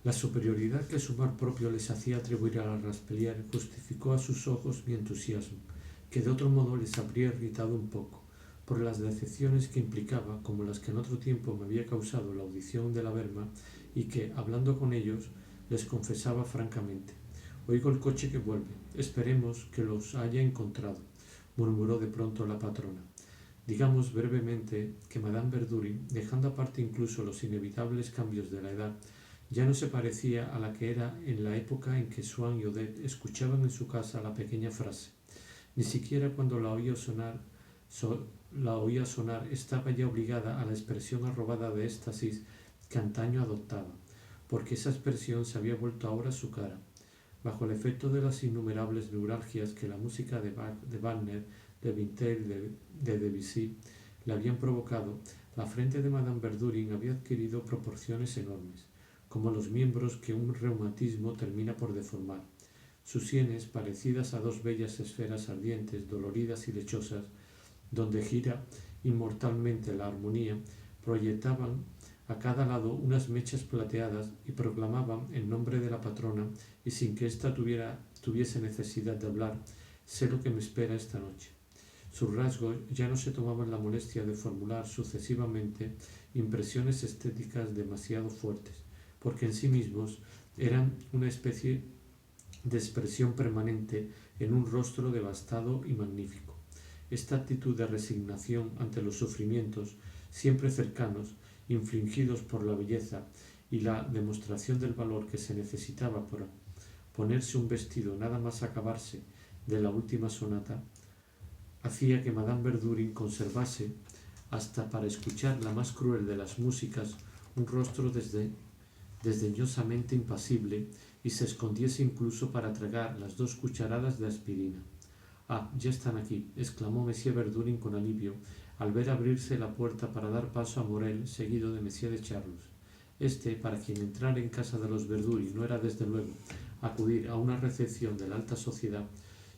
La superioridad que su mar propio les hacía atribuir a la Raspellier justificó a sus ojos mi entusiasmo, que de otro modo les habría irritado un poco, por las decepciones que implicaba, como las que en otro tiempo me había causado la audición de la berma, y que, hablando con ellos, les confesaba francamente. Oigo el coche que vuelve. Esperemos que los haya encontrado, murmuró de pronto la patrona. Digamos brevemente que Madame Verdurin, dejando aparte incluso los inevitables cambios de la edad, ya no se parecía a la que era en la época en que Swann y Odette escuchaban en su casa la pequeña frase. Ni siquiera cuando la oía sonar estaba ya obligada a la expresión arrobada de éxtasis que antaño adoptaba, porque esa expresión se había vuelto ahora su cara. Bajo el efecto de las innumerables neuralgias que la música de Bach, de Wagner, de Vintel, de Debussy le habían provocado, la frente de Madame Verdurin había adquirido proporciones enormes, como los miembros que un reumatismo termina por deformar. Sus sienes, parecidas a dos bellas esferas ardientes, doloridas y lechosas, donde gira inmortalmente la armonía, proyectaban a cada lado unas mechas plateadas y proclamaban en nombre de la patrona, y sin que ésta tuviese necesidad de hablar, sé lo que me espera esta noche. Sus rasgos ya no se tomaban la molestia de formular sucesivamente impresiones estéticas demasiado fuertes, porque en sí mismos eran una especie de expresión permanente en un rostro devastado y magnífico. Esta actitud de resignación ante los sufrimientos, siempre cercanos, infligidos por la belleza, y la demostración del valor que se necesitaba para ponerse un vestido nada más acabarse de la última sonata, hacía que Madame Verdurin conservase, hasta para escuchar la más cruel de las músicas, un rostro desdeñosamente impasible, y se escondiese incluso para tragar las 2 cucharadas de aspirina. «Ah, ya están aquí», exclamó Monsieur Verdurin con alivio, al ver abrirse la puerta para dar paso a Morel, seguido de Monsieur de Charlus. Este, para quien entrar en casa de los Verdurin no era desde luego acudir a una recepción de la alta sociedad,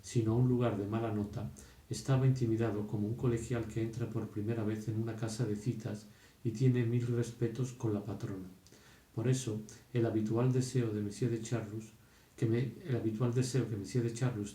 sino a un lugar de mala nota, estaba intimidado como un colegial que entra por primera vez en una casa de citas y tiene 1000 respetos con la patrona. Por eso, el habitual deseo que Monsieur de Charlus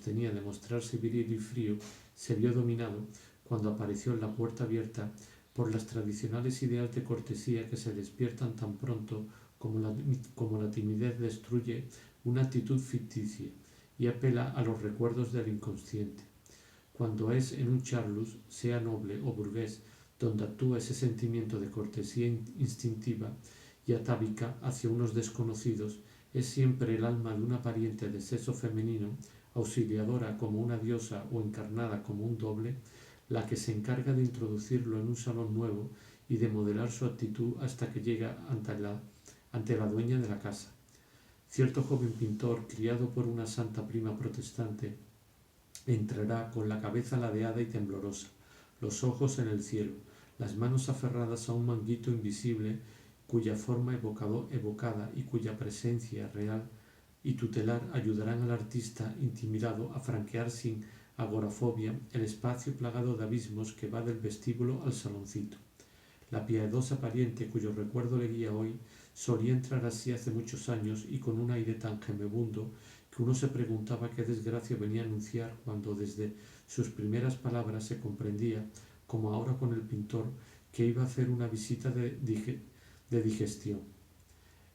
tenía de mostrarse viril y frío se vio dominado cuando apareció en la puerta abierta por las tradicionales ideas de cortesía que se despiertan tan pronto como la timidez destruye una actitud ficticia y apela a los recuerdos del inconsciente. Cuando es en un Charlus, sea noble o burgués, donde actúa ese sentimiento de cortesía instintiva y atávica hacia unos desconocidos, es siempre el alma de una pariente de sexo femenino, auxiliadora como una diosa o encarnada como un doble, la que se encarga de introducirlo en un salón nuevo y de modelar su actitud hasta que llega ante la dueña de la casa. Cierto joven pintor, criado por una santa prima protestante, entrará con la cabeza ladeada y temblorosa, los ojos en el cielo, las manos aferradas a un manguito invisible cuya forma evocada y cuya presencia real y tutelar ayudarán al artista intimidado a franquear sin agorafobia el espacio plagado de abismos que va del vestíbulo al saloncito. La piadosa pariente cuyo recuerdo le guía hoy solía entrar así hace muchos años y con un aire tan gemebundo que uno se preguntaba qué desgracia venía a anunciar cuando desde sus primeras palabras se comprendía, como ahora con el pintor, que iba a hacer una visita de digestión.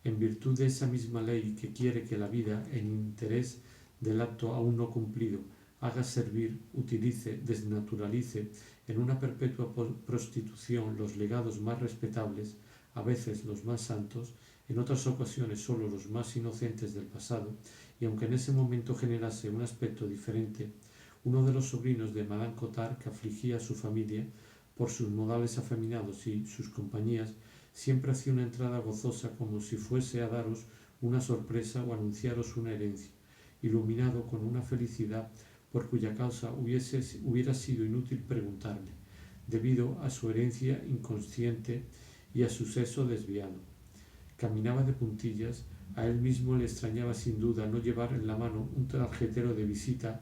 En virtud de esa misma ley que quiere que la vida, en interés del acto aún no cumplido, haga servir, utilice, desnaturalice en una perpetua prostitución los legados más respetables, a veces los más santos, en otras ocasiones solo los más inocentes del pasado, y aunque en ese momento generase un aspecto diferente, uno de los sobrinos de Madame Cottard, que afligía a su familia por sus modales afeminados y sus compañías, siempre hacía una entrada gozosa como si fuese a daros una sorpresa o anunciaros una herencia, iluminado con una felicidad por cuya causa hubiera sido inútil preguntarle, debido a su herencia inconsciente y a su sexo desviado. Caminaba de puntillas, a él mismo le extrañaba sin duda no llevar en la mano un tarjetero de visita.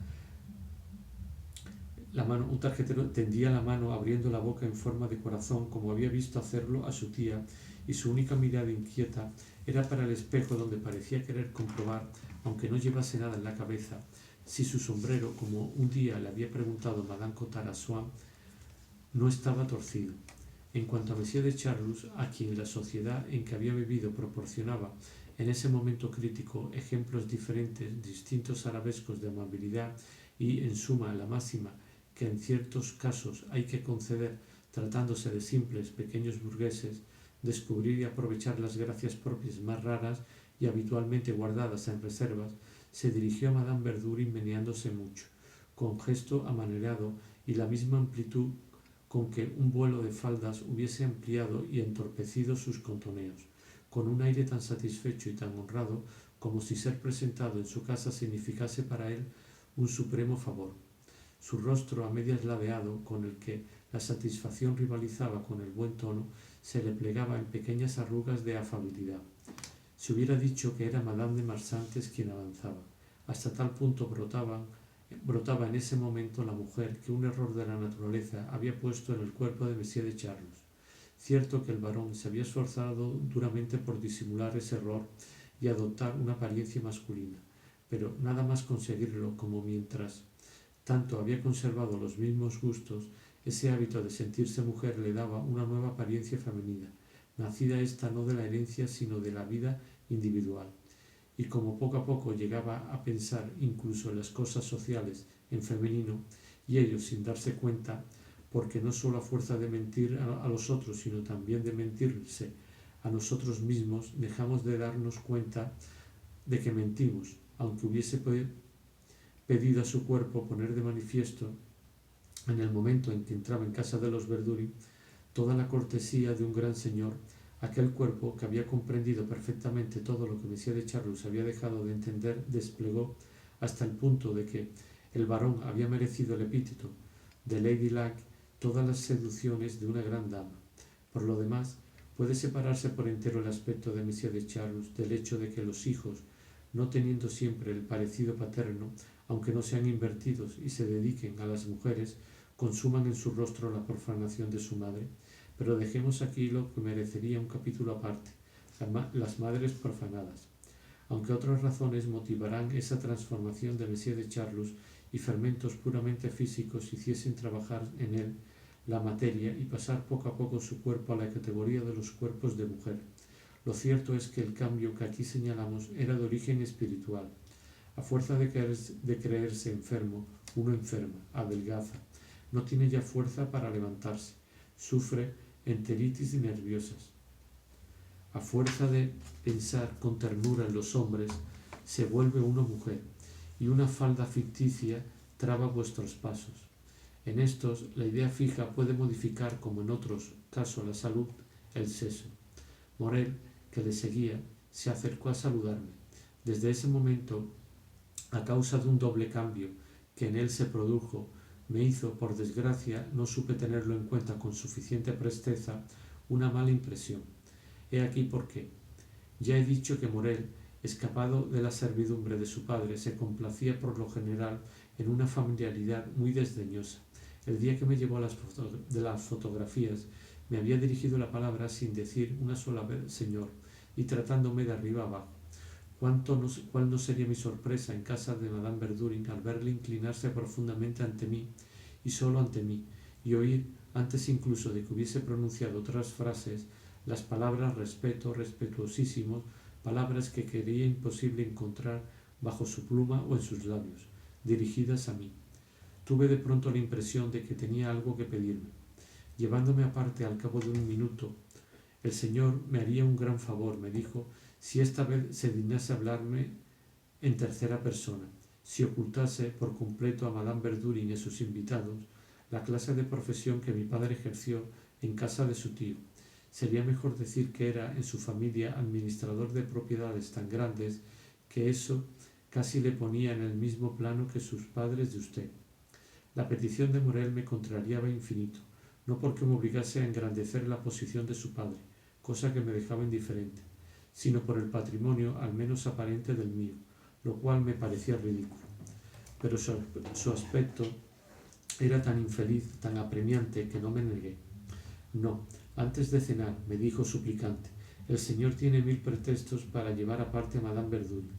Un tarjetero tendía la mano abriendo la boca en forma de corazón como había visto hacerlo a su tía y su única mirada inquieta era para el espejo donde parecía querer comprobar, aunque no llevase nada en la cabeza, si su sombrero, como un día le había preguntado Madame Cotard a Swann, no estaba torcido. En cuanto a Monsieur de Charlus, a quien la sociedad en que había vivido proporcionaba en ese momento crítico ejemplos distintos arabescos de amabilidad y, en suma, la máxima que en ciertos casos hay que conceder tratándose de simples pequeños burgueses, descubrir y aprovechar las gracias propias más raras y habitualmente guardadas en reservas, se dirigió a Madame Verdurin meneándose mucho, con gesto amanerado y la misma amplitud con que un vuelo de faldas hubiese ampliado y entorpecido sus contoneos, con un aire tan satisfecho y tan honrado como si ser presentado en su casa significase para él un supremo favor. Su rostro a medias ladeado, con el que la satisfacción rivalizaba con el buen tono, se le plegaba en pequeñas arrugas de afabilidad. Se hubiera dicho que era Madame de Marsantes quien avanzaba. Hasta tal punto brotaba en ese momento la mujer que un error de la naturaleza había puesto en el cuerpo de Monsieur de Charlus. Cierto que el varón se había esforzado duramente por disimular ese error y adoptar una apariencia masculina, pero nada más conseguirlo como mientras tanto había conservado los mismos gustos, ese hábito de sentirse mujer le daba una nueva apariencia femenina, nacida esta no de la herencia sino de la vida individual. Y como poco a poco llegaba a pensar incluso en las cosas sociales en femenino, y ello sin darse cuenta, porque no solo a fuerza de mentir a los otros, sino también de mentirse a nosotros mismos, dejamos de darnos cuenta de que mentimos, aunque hubiese pedido a su cuerpo poner de manifiesto, en el momento en que entraba en casa de los Verdurin, toda la cortesía de un gran señor. Aquel cuerpo, que había comprendido perfectamente todo lo que Monsieur de Charlus había dejado de entender, desplegó hasta el punto de que el varón había merecido el epíteto de Lady Luck todas las seducciones de una gran dama. Por lo demás, puede separarse por entero el aspecto de Monsieur de Charlus del hecho de que los hijos, no teniendo siempre el parecido paterno, aunque no sean invertidos y se dediquen a las mujeres, consuman en su rostro la profanación de su madre. Pero dejemos aquí lo que merecería un capítulo aparte, las madres profanadas. Aunque otras razones motivarán esa transformación de Monsieur de Charlus y fermentos puramente físicos hiciesen trabajar en él la materia y pasar poco a poco su cuerpo a la categoría de los cuerpos de mujer. Lo cierto es que el cambio que aquí señalamos era de origen espiritual. A fuerza de creerse enfermo, uno enferma, adelgaza, no tiene ya fuerza para levantarse, sufre enteritis nerviosas. A fuerza de pensar con ternura en los hombres, se vuelve uno mujer, y una falda ficticia traba vuestros pasos. En estos, la idea fija puede modificar, como en otros casos la salud, el sexo. Morel, que le seguía, se acercó a saludarme. Desde ese momento, a causa de un doble cambio que en él se produjo, me hizo, por desgracia, no supe tenerlo en cuenta con suficiente presteza, una mala impresión. He aquí por qué. Ya he dicho que Morel, escapado de la servidumbre de su padre, se complacía por lo general en una familiaridad muy desdeñosa. El día que me llevó a de las fotografías, me había dirigido la palabra sin decir una sola vez señor, y tratándome de arriba abajo. ¿Cuál no sería mi sorpresa en casa de Madame Verdurin al verle inclinarse profundamente ante mí, y solo ante mí, y oír, antes incluso de que hubiese pronunciado otras frases, las palabras respeto, respetuosísimo, palabras que creía imposible encontrar bajo su pluma o en sus labios, dirigidas a mí. Tuve de pronto la impresión de que tenía algo que pedirme. Llevándome aparte al cabo de un minuto, el señor me haría un gran favor, me dijo, si esta vez se dignase hablarme en tercera persona, si ocultase por completo a Madame Verdurin y a sus invitados la clase de profesión que mi padre ejerció en casa de su tío. Sería mejor decir que era en su familia administrador de propiedades tan grandes que eso casi le ponía en el mismo plano que sus padres de usted. La petición de Morel me contrariaba infinito, no porque me obligase a engrandecer la posición de su padre, cosa que me dejaba indiferente, sino por el patrimonio al menos aparente del mío, lo cual me parecía ridículo. Pero su aspecto era tan infeliz, tan apremiante, que no me negué. No, antes de cenar, me dijo suplicante, El señor tiene 1000 pretextos para llevar aparte a Madame Verdurin.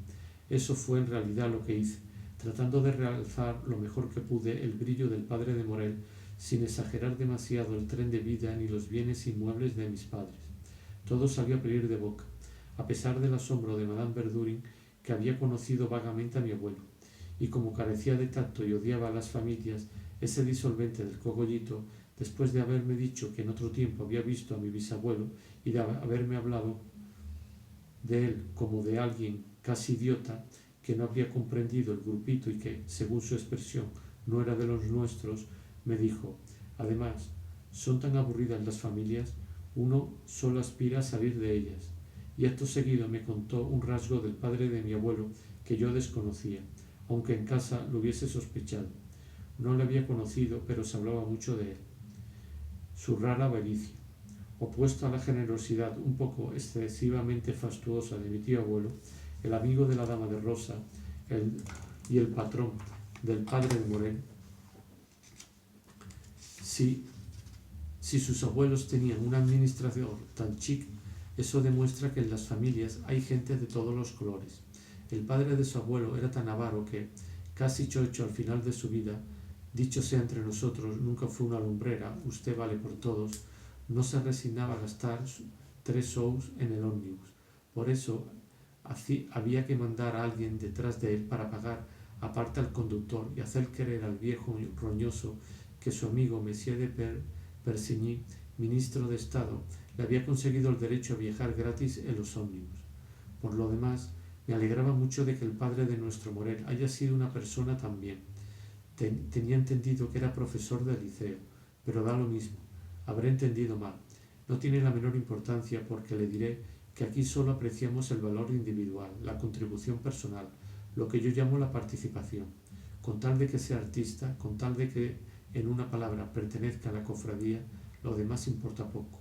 Eso fue en realidad lo que hice, tratando de realzar lo mejor que pude el brillo del padre de Morel, sin exagerar demasiado el tren de vida ni los bienes inmuebles de mis padres. Todo salió a pedir de boca, a pesar del asombro de Madame Verdurin, que había conocido vagamente a mi abuelo, y como carecía de tacto y odiaba a las familias, ese disolvente del cogollito, después de haberme dicho que en otro tiempo había visto a mi bisabuelo y de haberme hablado de él como de alguien casi idiota, que no habría comprendido el grupito y que, según su expresión, no era de los nuestros, me dijo: además, son tan aburridas las familias, uno solo aspira a salir de ellas. Y acto seguido me contó un rasgo del padre de mi abuelo que yo desconocía, aunque en casa lo hubiese sospechado. No le había conocido, pero se hablaba mucho de él. Su rara avaricia, opuesto a la generosidad un poco excesivamente fastuosa de mi tío abuelo, el amigo de la dama de rosa y el patrón del padre de Morel. Si sus abuelos tenían un administrador tan chic, eso demuestra que en las familias hay gente de todos los colores. El padre de su abuelo era tan avaro que, casi chocho al final de su vida, dicho sea entre nosotros, nunca fue una lumbrera, usted vale por todos, no se resignaba a gastar 3 sous en el ómnibus. Por eso había que mandar a alguien detrás de él para pagar aparte al conductor y hacer creer al viejo roñoso que su amigo Monsieur de Persigny, ministro de Estado, le había conseguido el derecho a viajar gratis en los ómnibus. Por lo demás, me alegraba mucho de que el padre de nuestro Morel haya sido una persona tan bien. Tenía entendido que era profesor de liceo, pero da lo mismo. Habré entendido mal. No tiene la menor importancia, porque le diré que aquí solo apreciamos el valor individual, la contribución personal, lo que yo llamo la participación. Con tal de que sea artista, con tal de que, en una palabra, pertenezca a la cofradía, lo demás importa poco.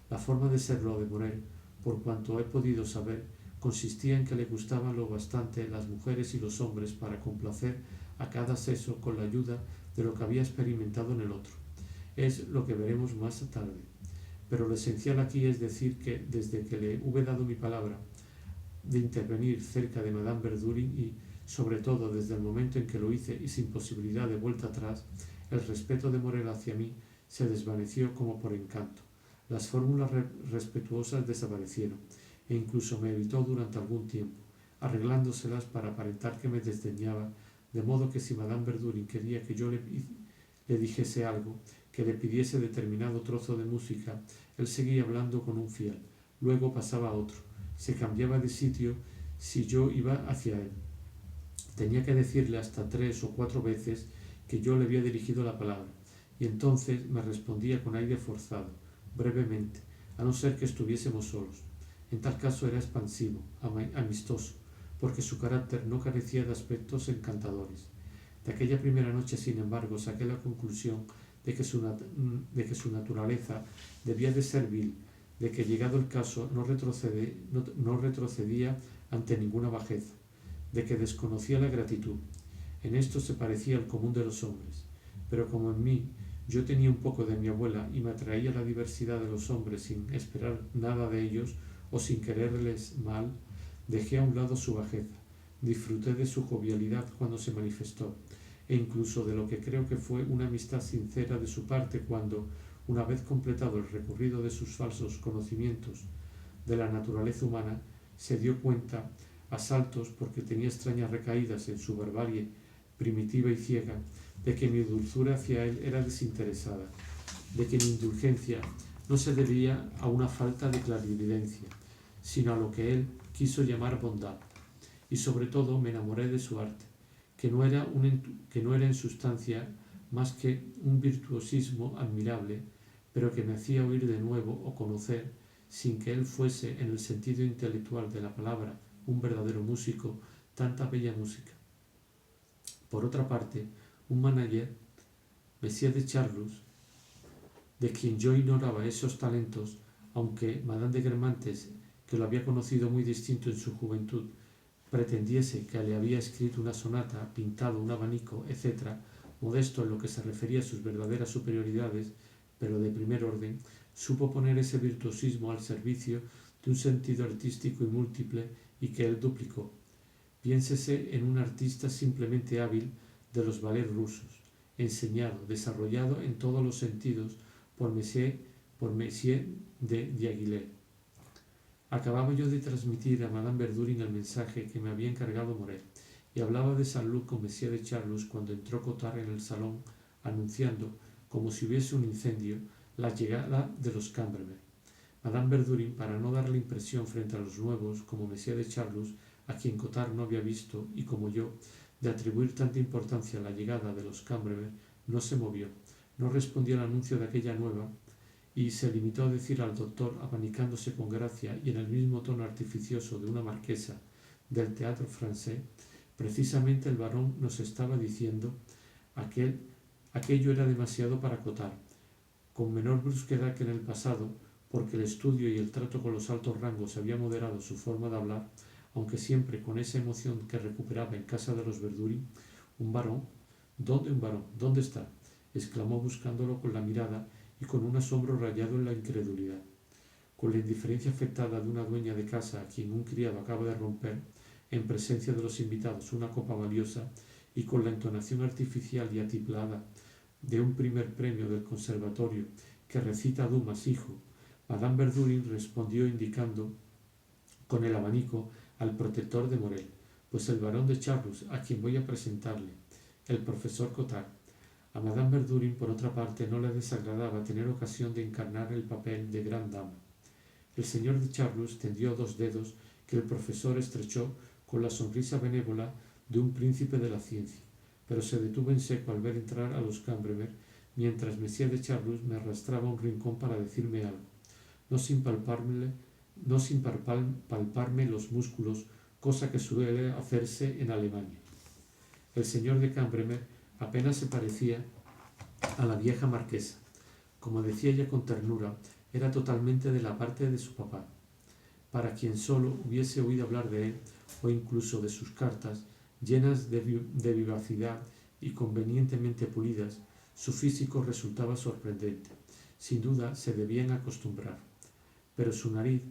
La forma de serlo de Morel, por cuanto he podido saber, consistía en que le gustaban lo bastante las mujeres y los hombres para complacer a cada sexo con la ayuda de lo que había experimentado en el otro. Es lo que veremos más tarde. Pero lo esencial aquí es decir que, desde que le hube dado mi palabra de intervenir cerca de Madame Verdurin y, sobre todo, desde el momento en que lo hice y sin posibilidad de vuelta atrás, el respeto de Morel hacia mí se desvaneció como por encanto. Las fórmulas respetuosas desaparecieron e incluso me evitó durante algún tiempo, arreglándoselas para aparentar que me desdeñaba, de modo que si Madame Verdurin quería que yo le dijese algo, que le pidiese determinado trozo de música, él seguía hablando con un fiel, luego pasaba a otro, se cambiaba de sitio si yo iba hacia él. Tenía que decirle hasta 3 o 4 veces que yo le había dirigido la palabra, y entonces me respondía con aire forzado, brevemente, a no ser que estuviésemos solos. En tal caso era expansivo, amistoso, porque su carácter no carecía de aspectos encantadores. De aquella primera noche, sin embargo, saqué la conclusión de que su naturaleza debía de ser vil, de que, llegado el caso, no retrocedía ante ninguna bajeza, de que desconocía la gratitud. En esto se parecía al común de los hombres, pero como en mí yo tenía un poco de mi abuela y me atraía la diversidad de los hombres sin esperar nada de ellos o sin quererles mal, dejé a un lado su bajeza, disfruté de su jovialidad cuando se manifestó, e incluso de lo que creo que fue una amistad sincera de su parte cuando, una vez completado el recorrido de sus falsos conocimientos de la naturaleza humana, se dio cuenta, a saltos, porque tenía extrañas recaídas en su barbarie primitiva y ciega, de que mi dulzura hacia él era desinteresada, de que mi indulgencia no se debía a una falta de clarividencia, sino a lo que él quiso llamar bondad, y sobre todo me enamoré de su arte, que no era en sustancia más que un virtuosismo admirable, pero que me hacía oír de nuevo o conocer, sin que él fuese en el sentido intelectual de la palabra un verdadero músico, tanta bella música. Por otra parte, un manager, Monsieur de Charlus, de quien yo ignoraba esos talentos, aunque Madame de Guermantes, que lo había conocido muy distinto en su juventud, pretendiese que le había escrito una sonata, pintado un abanico, etc., modesto en lo que se refería a sus verdaderas superioridades, pero de primer orden, supo poner ese virtuosismo al servicio de un sentido artístico y múltiple y que él duplicó. Piénsese en un artista simplemente hábil de los ballets rusos, enseñado, desarrollado en todos los sentidos por Messier de Diaghilev. Acababa yo de transmitir a Madame Verdurin el mensaje que me había encargado Morel, y hablaba de Saint-Lô con Messier de Charlus cuando entró Cottard en el salón, anunciando, como si hubiese un incendio, la llegada de los Cambremer. Madame Verdurin, para no dar la impresión frente a los nuevos, como Messier de Charlus, a quien Cottard no había visto, y como yo, de atribuir tanta importancia a la llegada de los Cambremer, no se movió, no respondió al anuncio de aquella nueva, y se limitó a decir al doctor, abanicándose con gracia y en el mismo tono artificioso de una marquesa del Théâtre Français: precisamente el barón nos estaba diciendo aquello era demasiado para Cottard, con menor brusquedad que en el pasado, porque el estudio y el trato con los altos rangos había moderado su forma de hablar, aunque siempre con esa emoción que recuperaba en casa de los Verdurin. ¿Un varón? ¿Dónde un varón? ¿Dónde está?, exclamó buscándolo con la mirada y con un asombro rayado en la incredulidad. Con la indiferencia afectada de una dueña de casa a quien un criado acaba de romper, en presencia de los invitados, una copa valiosa, y con la entonación artificial y atiplada de un primer premio del conservatorio que recita Dumas, hijo, Madame Verdurin respondió indicando con el abanico al protector de Morel: pues el barón de Charlus, a quien voy a presentarle, el profesor Cottard. A Madame Verdurin, por otra parte, no le desagradaba tener ocasión de encarnar el papel de gran dama. El señor de Charlus tendió 2 dedos que el profesor estrechó con la sonrisa benévola de un príncipe de la ciencia, pero se detuvo en seco al ver entrar a los Cambremer, mientras Messier de Charlus me arrastraba a un rincón para decirme algo, no sin palparme los músculos, cosa que suele hacerse en Alemania. El señor de Cambremer apenas se parecía a la vieja marquesa. Como decía ella con ternura, era totalmente de la parte de su papá. Para quien solo hubiese oído hablar de él, o incluso de sus cartas, llenas de vivacidad y convenientemente pulidas, su físico resultaba sorprendente. Sin duda se debían acostumbrar. Pero su nariz,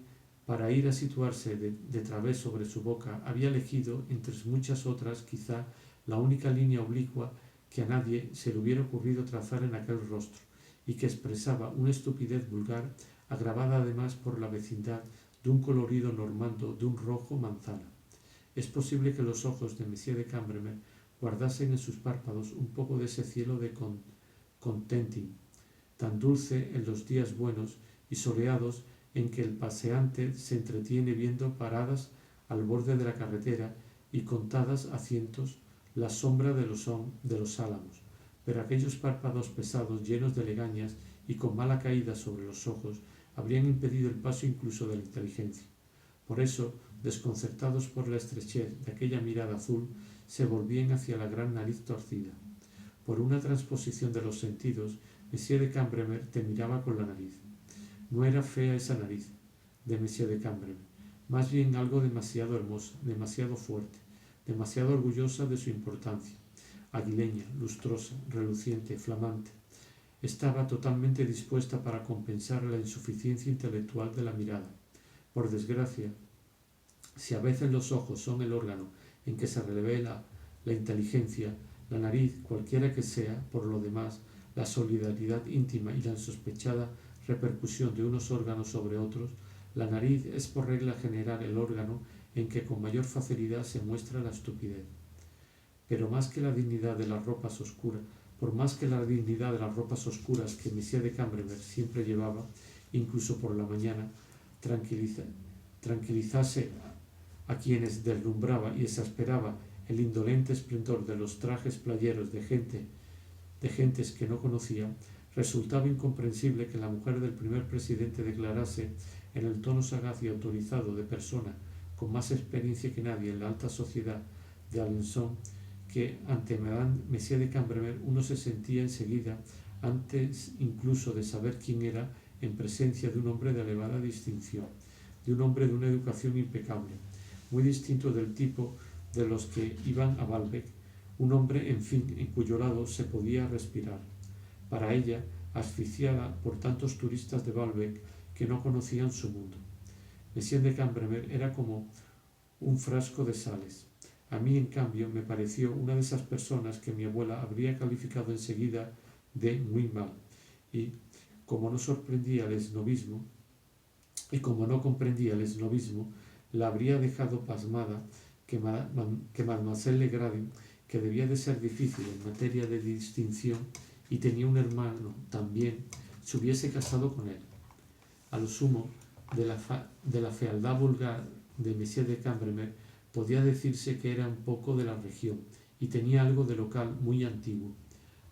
para ir a situarse de través sobre su boca, había elegido, entre muchas otras, quizá la única línea oblicua que a nadie se le hubiera ocurrido trazar en aquel rostro, y que expresaba una estupidez vulgar, agravada además por la vecindad de un colorido normando de un rojo manzana. Es posible que los ojos de Messier de Cambremer guardasen en sus párpados un poco de ese cielo de contentin, tan dulce en los días buenos y soleados en que el paseante se entretiene viendo paradas al borde de la carretera y contadas a cientos la sombra de los álamos, pero aquellos párpados pesados, llenos de legañas y con mala caída sobre los ojos, habrían impedido el paso incluso de la inteligencia. Por eso, desconcertados por la estrechez de aquella mirada azul, se volvían hacia la gran nariz torcida. Por una transposición de los sentidos, Messier de Cambremer te miraba con la nariz. No era fea esa nariz de Messier de Cambremer, más bien algo demasiado hermosa, demasiado fuerte, demasiado orgullosa de su importancia, aguileña, lustrosa, reluciente, flamante. Estaba totalmente dispuesta para compensar la insuficiencia intelectual de la mirada. Por desgracia, si a veces los ojos son el órgano en que se revela la inteligencia, la nariz, cualquiera que sea, por lo demás, la solidaridad íntima y la insospechada repercusión de unos órganos sobre otros, la nariz es por regla general el órgano en que con mayor facilidad se muestra la estupidez. Pero más que la dignidad de las ropas oscuras, por más que la dignidad de las ropas oscuras que Messier de Cambremer siempre llevaba, incluso por la mañana, tranquilizase a quienes deslumbraba y exasperaba el indolente esplendor de los trajes playeros de gentes que no conocía, resultaba incomprensible que la mujer del primer presidente declarase, en el tono sagaz y autorizado de persona con más experiencia que nadie en la alta sociedad de Alençon, que ante Madame Messier de Cambremer uno se sentía enseguida, antes incluso de saber quién era, en presencia de un hombre de elevada distinción, de un hombre de una educación impecable, muy distinto del tipo de los que iban a Baalbek, un hombre, en fin, en cuyo lado se podía respirar. Para ella, asfixiada por tantos turistas de Baalbek que no conocían su mundo. Monsieur de Cambremer era como un frasco de sales. A mí, en cambio, me pareció una de esas personas que mi abuela habría calificado enseguida de muy mal, y como no sorprendía el esnovismo, y como no comprendía el esnovismo, la habría dejado pasmada que Mademoiselle Legrand, que debía de ser difícil en materia de distinción y tenía un hermano también, se hubiese casado con él. A lo sumo, de la fealdad vulgar de Monsieur de Cambremer podía decirse que era un poco de la región y tenía algo de local muy antiguo.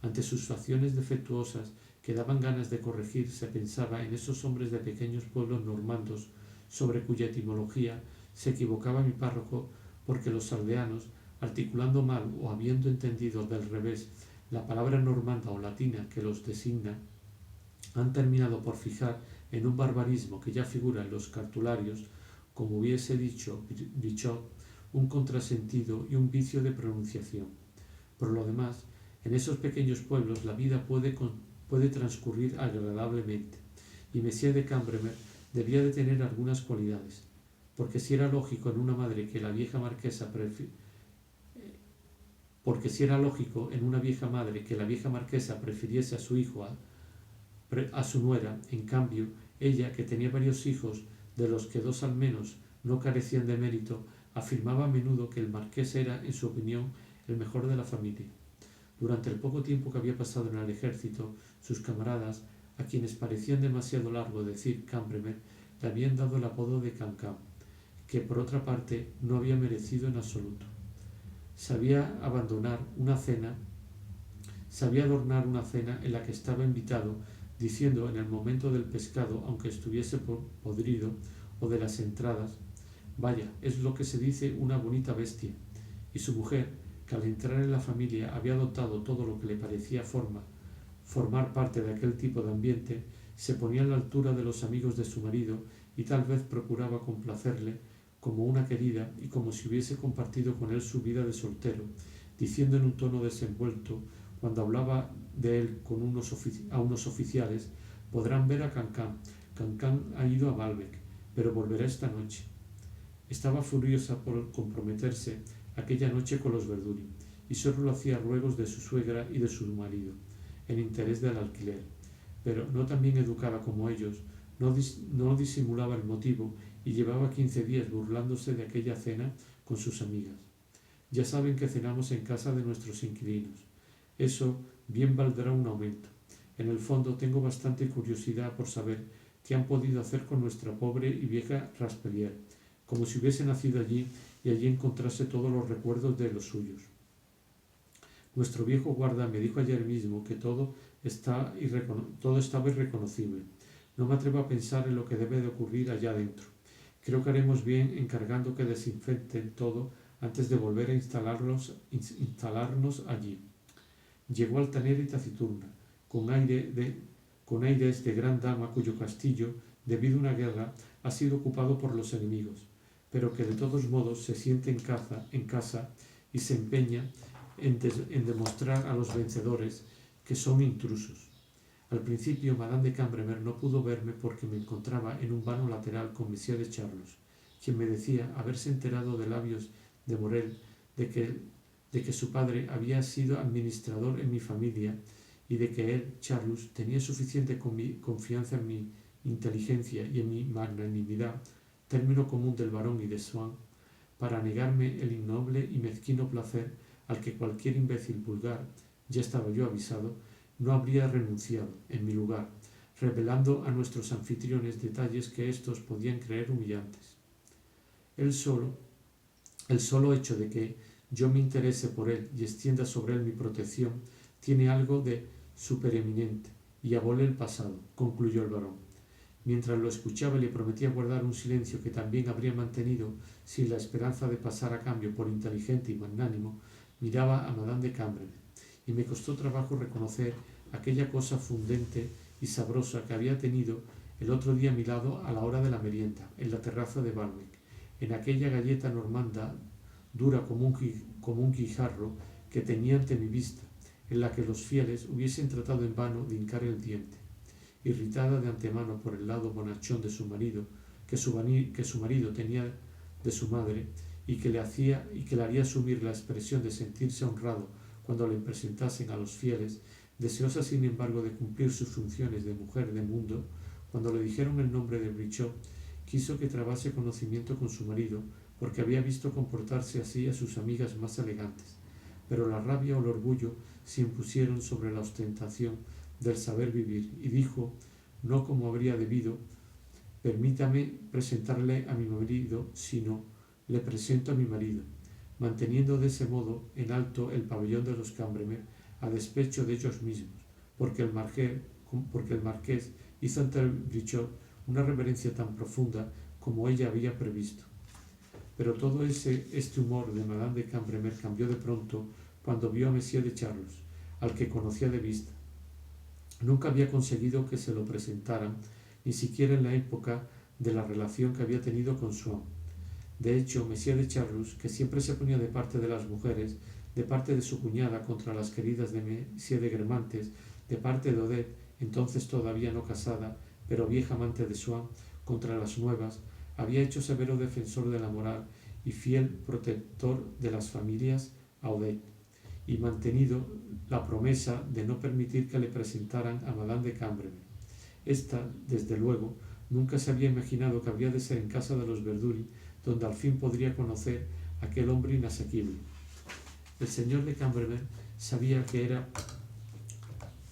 Ante sus facciones defectuosas que daban ganas de corregir, se pensaba en esos hombres de pequeños pueblos normandos sobre cuya etimología se equivocaba mi párroco, porque los aldeanos, articulando mal o habiendo entendido del revés la palabra normanda o latina que los designa, han terminado por fijar en un barbarismo que ya figura en los cartularios, como hubiese dicho Bichot, un contrasentido y un vicio de pronunciación. Por lo demás, en esos pequeños pueblos la vida puede transcurrir agradablemente, y Monsieur de Cambremer debía de tener algunas cualidades, porque si era lógico en una madre que la vieja marquesa prefiriese a su hijo a su nuera, en cambio, ella, que tenía varios hijos, de los que 2 al menos no carecían de mérito, afirmaba a menudo que el marqués era, en su opinión, el mejor de la familia. Durante el poco tiempo que había pasado en el ejército, sus camaradas, a quienes parecían demasiado largo decir Cambremer, le habían dado el apodo de Cancan, que por otra parte no había merecido en absoluto. Sabía adornar una cena en la que estaba invitado, diciendo en el momento del pescado, aunque estuviese podrido, o de las entradas, vaya, es lo que se dice una bonita bestia, y su mujer, que al entrar en la familia había adoptado todo lo que le parecía formar parte de aquel tipo de ambiente, se ponía a la altura de los amigos de su marido y tal vez procuraba complacerle como una querida y como si hubiese compartido con él su vida de soltero, diciendo en un tono desenvuelto, cuando hablaba de él a unos oficiales, podrán ver a Cancan. Cancan ha ido a Balbec, pero volverá esta noche. Estaba furiosa por comprometerse aquella noche con los Verduri, y solo hacía ruegos de su suegra y de su marido, en interés del alquiler, pero no tan bien educada como ellos, no disimulaba el motivo y llevaba 15 días burlándose de aquella cena con sus amigas. Ya saben que cenamos en casa de nuestros inquilinos. Eso bien valdrá un aumento. En el fondo tengo bastante curiosidad por saber qué han podido hacer con nuestra pobre y vieja Raspelier, como si hubiese nacido allí y allí encontrase todos los recuerdos de los suyos. Nuestro viejo guarda me dijo ayer mismo que todo estaba irreconocible. No me atrevo a pensar en lo que debe de ocurrir allá dentro. Creo que haremos bien encargando que desinfecten todo antes de volver a instalarnos allí. Llegó altanera y taciturna, con aires de gran dama cuyo castillo, debido a una guerra, ha sido ocupado por los enemigos, pero que de todos modos se siente en casa y se empeña en demostrar a los vencedores que son intrusos. Al principio, Madame de Cambremer no pudo verme porque me encontraba en un vano lateral con Monsieur de Charlus, quien me decía haberse enterado de labios de Morel de que su padre había sido administrador en mi familia y de que él, Charlus, tenía suficiente confianza en mi inteligencia y en mi magnanimidad, término común del barón y de Swann, para negarme el innoble y mezquino placer al que cualquier imbécil vulgar, ya estaba yo avisado, no habría renunciado, en mi lugar, revelando a nuestros anfitriones detalles que éstos podían creer humillantes. El solo hecho de que yo me interese por él y extienda sobre él mi protección tiene algo de supereminente, y abole el pasado, concluyó el barón. Mientras lo escuchaba le prometía guardar un silencio que también habría mantenido sin la esperanza de pasar a cambio por inteligente y magnánimo. Miraba a Madame de Cambremer, y me costó trabajo reconocer aquella cosa fundente y sabrosa que había tenido el otro día a mi lado a la hora de la merienda, en la terraza de Balbec, en aquella galleta normanda, dura como un guijarro, que tenía ante mi vista, en la que los fieles hubiesen tratado en vano de hincar el diente. Irritada de antemano por el lado bonachón de su marido, que su marido tenía de su madre y que le haría asumir la expresión de sentirse honrado cuando le presentasen a los fieles, deseosa sin embargo de cumplir sus funciones de mujer de mundo, cuando le dijeron el nombre de Brichot, quiso que trabase conocimiento con su marido, porque había visto comportarse así a sus amigas más elegantes. Pero la rabia o el orgullo se impusieron sobre la ostentación del saber vivir, y dijo, no como habría debido, permítame presentarle a mi marido, sino le presento a mi marido, manteniendo de ese modo en alto el pabellón de los Cambremer a despecho de ellos mismos, porque el marqués hizo ante Brichot una reverencia tan profunda como ella había previsto. Pero todo este humor de Madame de Cambremer cambió de pronto cuando vio a Monsieur de Charlus, al que conocía de vista. Nunca había conseguido que se lo presentaran, ni siquiera en la época de la relación que había tenido con Swann. De hecho, Monsieur de Charlus, que siempre se ponía de parte de las mujeres, de parte de su cuñada contra las queridas de Monsieur de Guermantes, de parte de Odette, entonces todavía no casada, pero vieja amante de Swann, contra las nuevas, había hecho severo defensor de la moral y fiel protector de las familias a Odette, y mantenido la promesa de no permitir que le presentaran a Madame de Cambremer. Esta, desde luego, nunca se había imaginado que habría de ser en casa de los Verdurin, donde al fin podría conocer a aquel hombre inasequible. El señor de Cambremer sabía que era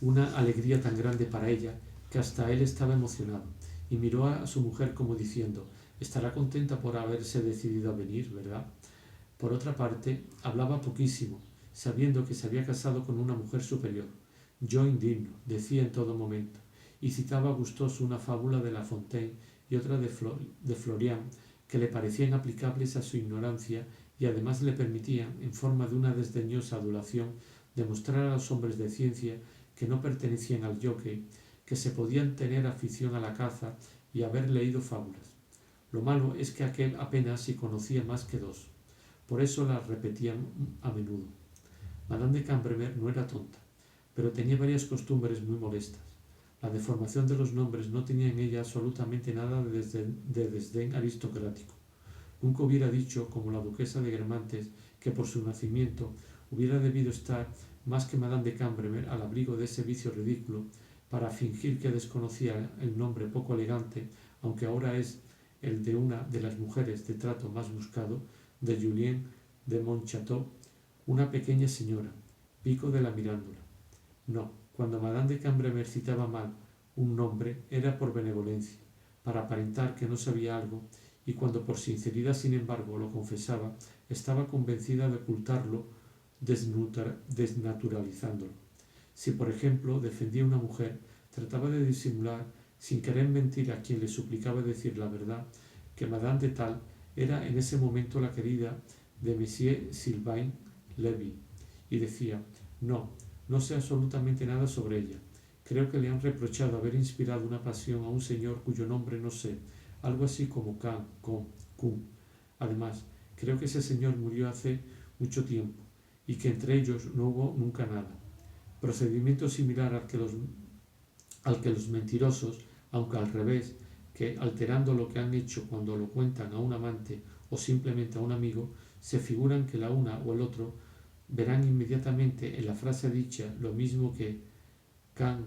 una alegría tan grande para ella que hasta él estaba emocionado, y miró a su mujer como diciendo, estará contenta por haberse decidido a venir, ¿verdad? Por otra parte, hablaba poquísimo, sabiendo que se había casado con una mujer superior. Yo indigno, decía en todo momento, y citaba gustoso una fábula de La Fontaine y otra de Florian, que le parecían aplicables a su ignorancia y además le permitían, en forma de una desdeñosa adulación, demostrar a los hombres de ciencia que no pertenecían al jockey, que se podían tener afición a la caza y haber leído fábulas. Lo malo es que aquel apenas si conocía más que dos. Por eso las repetían a menudo. Madame de Cambremer no era tonta, pero tenía varias costumbres muy molestas. La deformación de los nombres no tenía en ella absolutamente nada de desdén aristocrático. Nunca hubiera dicho, como la duquesa de Guermantes, que por su nacimiento hubiera debido estar más que Madame de Cambremer al abrigo de ese vicio ridículo, para fingir que desconocía el nombre poco elegante, aunque ahora es el de una de las mujeres de trato más buscado, de Julien de Montchateau, una pequeña señora, pico de la mirándula. No, cuando Madame de Cambremer citaba mal un nombre era por benevolencia, para aparentar que no sabía algo, y cuando por sinceridad sin embargo lo confesaba, estaba convencida de ocultarlo desnaturalizándolo. Si por ejemplo defendía a una mujer, trataba de disimular, sin querer mentir a quien le suplicaba decir la verdad, que Madame de Tal era en ese momento la querida de Monsieur Sylvain Levy, y decía, no sé absolutamente nada sobre ella. Creo que le han reprochado haber inspirado una pasión a un señor cuyo nombre no sé, algo así como Kun. Además, creo que ese señor murió hace mucho tiempo, y que entre ellos no hubo nunca nada. Procedimiento similar al que los mentirosos, aunque al revés, que alterando lo que han hecho cuando lo cuentan a un amante o simplemente a un amigo, se figuran que la una o el otro verán inmediatamente en la frase dicha lo mismo que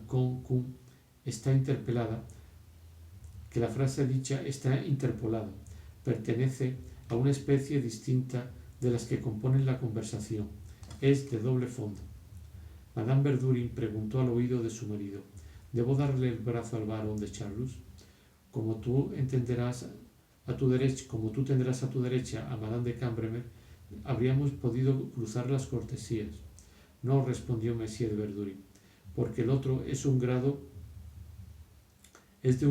kun está interpelada, que la frase dicha está interpolada, pertenece a una especie distinta de las que componen la conversación, es de doble fondo. Madame Verdurin preguntó al oído de su marido, ¿debo darle el brazo al barón de Charlus? Como tú tendrás a tu derecha a Madame de Cambremer, habríamos podido cruzar las cortesías. No, respondió Monsieur de Verdurin, porque el otro es de un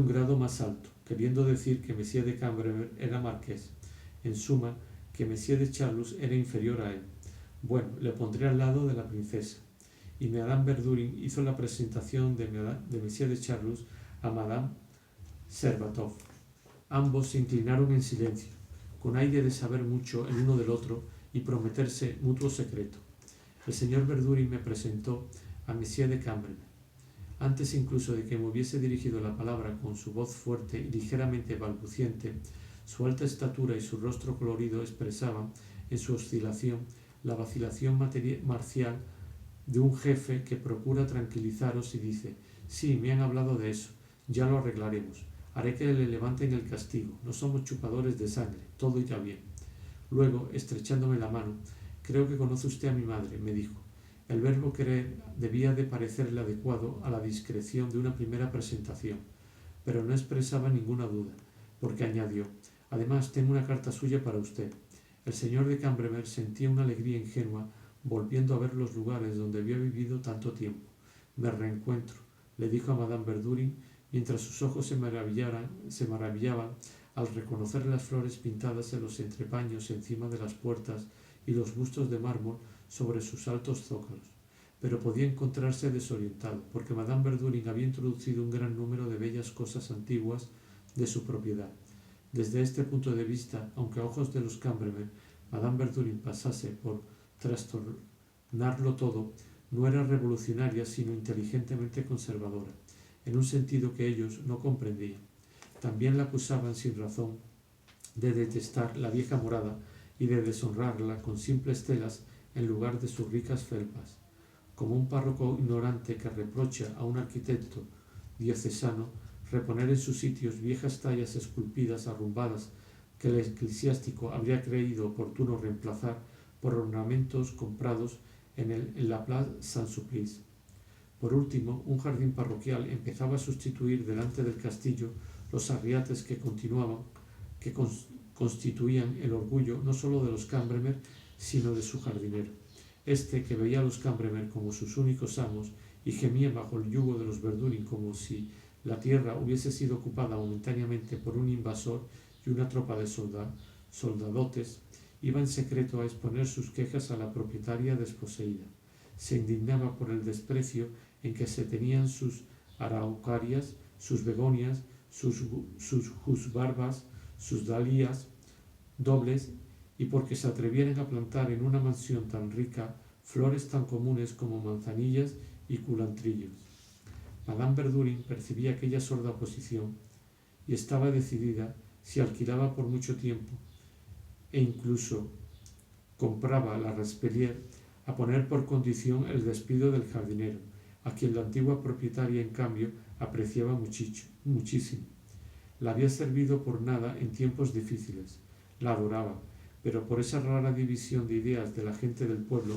grado más alto, queriendo decir que Monsieur de Cambremer era marqués. En suma, que Monsieur de Charlus era inferior a él. Bueno, le pondré al lado de la princesa. Y Madame Verdurin hizo la presentación de Monsieur de Charlus a Madame Serbatov. Ambos se inclinaron en silencio, con aire de saber mucho el uno del otro y prometerse mutuo secreto. El señor Verdurin me presentó a Monsieur de Cambremer. Antes incluso de que me hubiese dirigido la palabra con su voz fuerte y ligeramente balbuciente, su alta estatura y su rostro colorido expresaban en su oscilación la vacilación marcial de un jefe que procura tranquilizaros y dice: sí, me han hablado de eso, ya lo arreglaremos, haré que le levanten el castigo, no somos chupadores de sangre, todo irá bien. Luego, estrechándome la mano: creo que conoce usted a mi madre, me dijo. El verbo querer debía de parecerle adecuado a la discreción de una primera presentación, pero no expresaba ninguna duda, porque añadió: además tengo una carta suya para usted. El señor de Cambremer sentía una alegría ingenua volviendo a ver los lugares donde había vivido tanto tiempo. Me reencuentro, le dijo a Madame Verdurin, mientras sus ojos se maravillaban al reconocer las flores pintadas en los entrepaños encima de las puertas y los bustos de mármol sobre sus altos zócalos. Pero podía encontrarse desorientado, porque Madame Verdurin había introducido un gran número de bellas cosas antiguas de su propiedad. Desde este punto de vista, aunque a ojos de los Cambremer Madame Verdurin pasase por trastornarlo todo, no era revolucionaria sino inteligentemente conservadora, en un sentido que ellos no comprendían. También la acusaban sin razón de detestar la vieja morada y de deshonrarla con simples telas en lugar de sus ricas felpas. Como un párroco ignorante que reprocha a un arquitecto diocesano reponer en sus sitios viejas tallas esculpidas arrumbadas que el eclesiástico habría creído oportuno reemplazar por ornamentos comprados en la Place Saint-Sulpice. Por último, un jardín parroquial empezaba a sustituir delante del castillo los arriates que constituían el orgullo no sólo de los Cambremer, sino de su jardinero. Este, que veía a los Cambremer como sus únicos amos y gemía bajo el yugo de los Verdurin como si la tierra hubiese sido ocupada momentáneamente por un invasor y una tropa de soldadotes, iba en secreto a exponer sus quejas a la propietaria desposeída. Se indignaba por el desprecio en que se tenían sus araucarias, sus begonias, sus jusbarbas, sus dalías dobles, y porque se atrevieran a plantar en una mansión tan rica flores tan comunes como manzanillas y culantrillos. Madame Verdurin percibía aquella sorda oposición y estaba decidida, si alquilaba por mucho tiempo e incluso compraba la Respelier, a poner por condición el despido del jardinero, a quien la antigua propietaria en cambio apreciaba muchísimo. La había servido por nada en tiempos difíciles, la adoraba, pero por esa rara división de ideas de la gente del pueblo,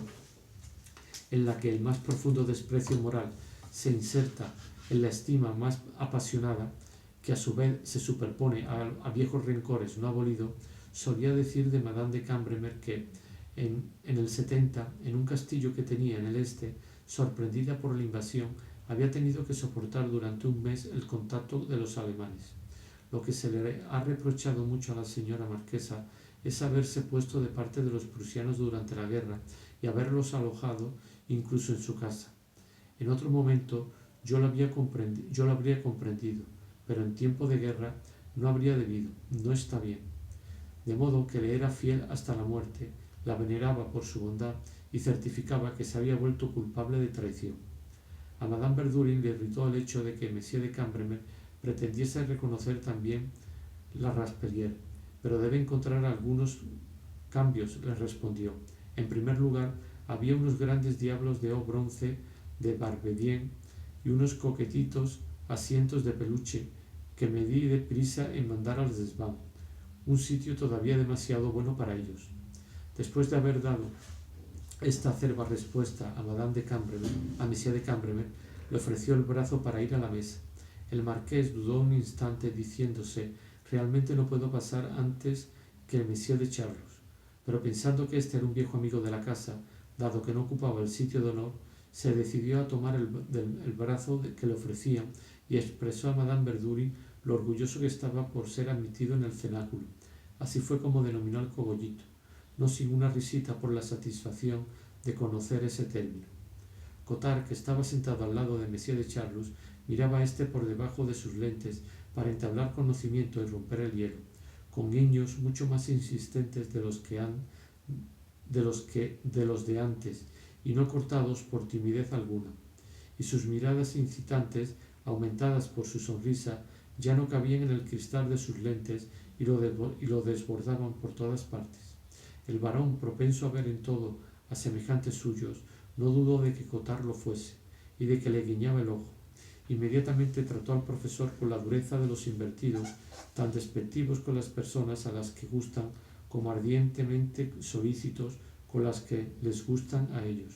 en la que el más profundo desprecio moral se inserta en la estima más apasionada, que a su vez se superpone a viejos rencores no abolidos, solía decir de Madame de Cambremer que, en el 70, en un castillo que tenía en el este, sorprendida por la invasión, había tenido que soportar durante un mes el contacto de los alemanes. Lo que se le ha reprochado mucho a la señora marquesa es haberse puesto de parte de los prusianos durante la guerra y haberlos alojado incluso en su casa. En otro momento yo lo habría comprendido, pero en tiempo de guerra no habría debido, no está bien. De modo que le era fiel hasta la muerte, la veneraba por su bondad y certificaba que se había vuelto culpable de traición. A Madame Verdurin le irritó el hecho de que Monsieur de Cambremer pretendiese reconocer también la Raspelier, pero debe encontrar algunos cambios, le respondió. En primer lugar, había unos grandes diablos de bronce de Barbedien y unos coquetitos asientos de peluche que me di de prisa en mandar al desván, un sitio todavía demasiado bueno para ellos. Después de haber dado esta acerba respuesta a Monsieur de Cambremer, le ofreció el brazo para ir a la mesa. El marqués dudó un instante, diciéndose: realmente no puedo pasar antes que el Monsieur de Charlus. Pero pensando que este era un viejo amigo de la casa, dado que no ocupaba el sitio de honor, se decidió a tomar el brazo que le ofrecían y expresó a Madame Verdurin lo orgulloso que estaba por ser admitido en el cenáculo. Así fue como denominó el cogollito, no sin una risita por la satisfacción de conocer ese término. Cottard, que estaba sentado al lado de Monsieur de Charlus, miraba a éste por debajo de sus lentes para entablar conocimiento y romper el hielo, con guiños mucho más insistentes de los de antes, y no cortados por timidez alguna. y sus miradas incitantes, aumentadas por su sonrisa, ya no cabían en el cristal de sus lentes y lo desbordaban por todas partes. El varón, propenso a ver en todo a semejantes suyos, no dudó de que Cottard lo fuese, y de que le guiñaba el ojo. Inmediatamente trató al profesor con la dureza de los invertidos, tan despectivos con las personas a las que gustan, como ardientemente solícitos con las que les gustan a ellos.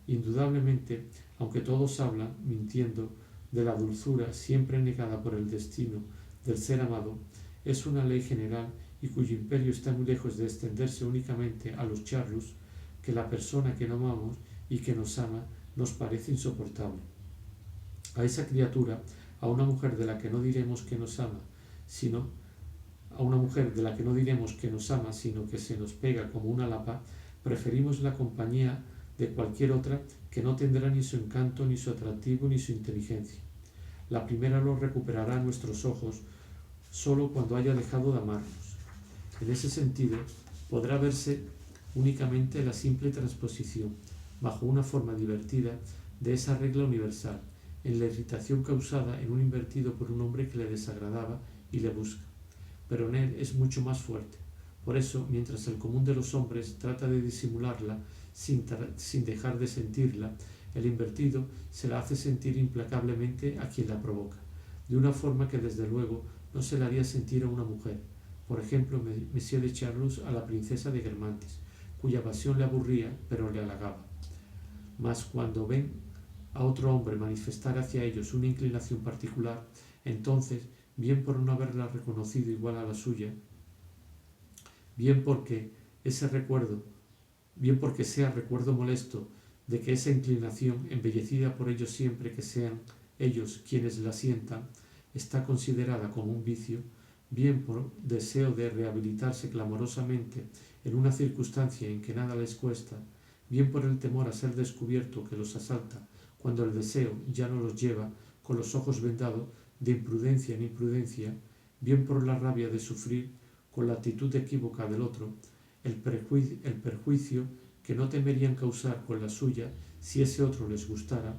Indudablemente, aunque todos hablan, mintiendo, de la dulzura siempre negada por el destino del ser amado, es una ley general y cuyo imperio está muy lejos de extenderse únicamente a los charlus, que la persona que no amamos y que nos ama nos parece insoportable. A esa criatura, a una mujer de la que no diremos que nos ama, sino que se nos pega como una lapa, preferimos la compañía de cualquier otra que no tendrá ni su encanto, ni su atractivo, ni su inteligencia. La primera lo recuperará a nuestros ojos solo cuando haya dejado de amarnos. En ese sentido, podrá verse únicamente la simple transposición, bajo una forma divertida, de esa regla universal, en la irritación causada en un invertido por un hombre que le desagradaba y le busca. Pero en él es mucho más fuerte. Por eso, mientras el común de los hombres trata de disimularla sin dejar de sentirla, el invertido se la hace sentir implacablemente a quien la provoca, de una forma que desde luego no se la haría sentir a una mujer. Por ejemplo, Monsieur de Charlus a la princesa de Guermantes, cuya pasión le aburría pero le halagaba. Mas cuando ven a otro hombre manifestar hacia ellos una inclinación particular, entonces, bien por no haberla reconocido igual a la suya, bien porque sea recuerdo molesto de que esa inclinación, embellecida por ellos siempre que sean ellos quienes la sientan, está considerada como un vicio, bien por deseo de rehabilitarse clamorosamente en una circunstancia en que nada les cuesta, bien por el temor a ser descubierto que los asalta cuando el deseo ya no los lleva con los ojos vendados de imprudencia en imprudencia, bien por la rabia de sufrir con la actitud equívoca del otro, el perjuicio que no temerían causar con la suya si ese otro les gustara,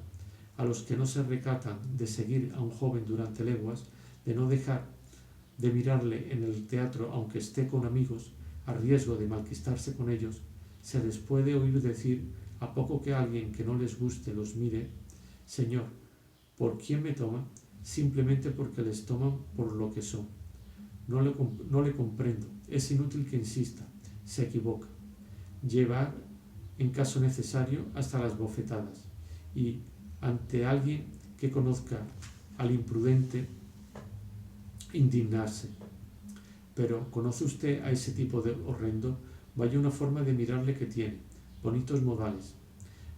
a los que no se recatan de seguir a un joven durante leguas, de no dejar de mirarle en el teatro aunque esté con amigos, a riesgo de malquistarse con ellos, se les puede oír decir, a poco que alguien que no les guste los mire: Señor, ¿por quién me toma? Simplemente porque les toman por lo que son. No le comprendo, es inútil que insista, se equivoca. Llevar, en caso necesario, hasta las bofetadas, y ante alguien que conozca al imprudente, indignarse. Pero, ¿conoce usted a ese tipo de horrendo? Vaya una forma de mirarle que tiene, bonitos modales.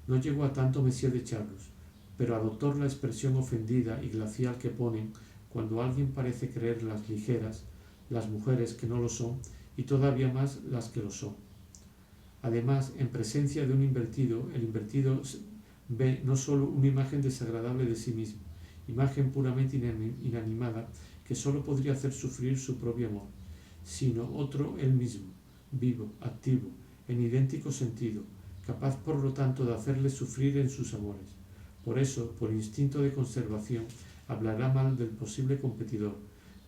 No llegó a tanto Monsieur de Charlus, pero adoptó la expresión ofendida y glacial que ponen cuando alguien parece creerlas ligeras las mujeres que no lo son, y todavía más las que lo son. Además, en presencia de un invertido, el invertido ve no sólo una imagen desagradable de sí mismo, imagen puramente inanimada que sólo podría hacer sufrir su propio amor, sino otro él mismo, vivo, activo, en idéntico sentido, capaz por lo tanto de hacerle sufrir en sus amores. Por eso, por instinto de conservación, hablará mal del posible competidor,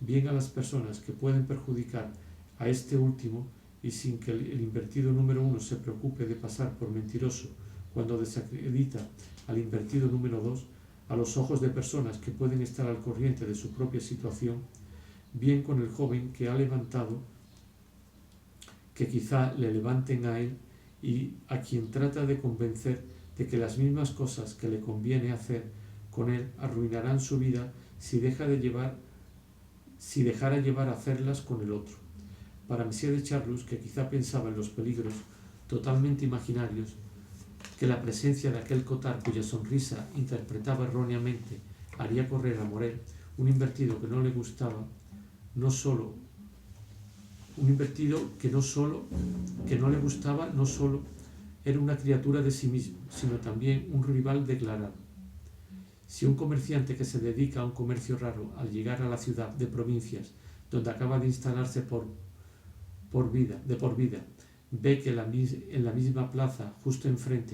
bien a las personas que pueden perjudicar a este último, y sin que el invertido número 1 se preocupe de pasar por mentiroso cuando desacredita al invertido número 2, a los ojos de personas que pueden estar al corriente de su propia situación, bien con el joven que ha levantado, que quizá le levanten a él, y a quien trata de convencer de que las mismas cosas que le conviene hacer con él arruinarán su vida si dejara llevar a hacerlas con el otro. Para Monsieur de Charlus, que quizá pensaba en los peligros totalmente imaginarios que la presencia de aquel Cottard cuya sonrisa interpretaba erróneamente haría correr a Morel, un invertido que no le gustaba, no solo era una criatura de sí mismo, sino también un rival declarado. Si un comerciante que se dedica a un comercio raro, al llegar a la ciudad de provincias donde acaba de instalarse de por vida, ve que en la misma plaza, justo enfrente,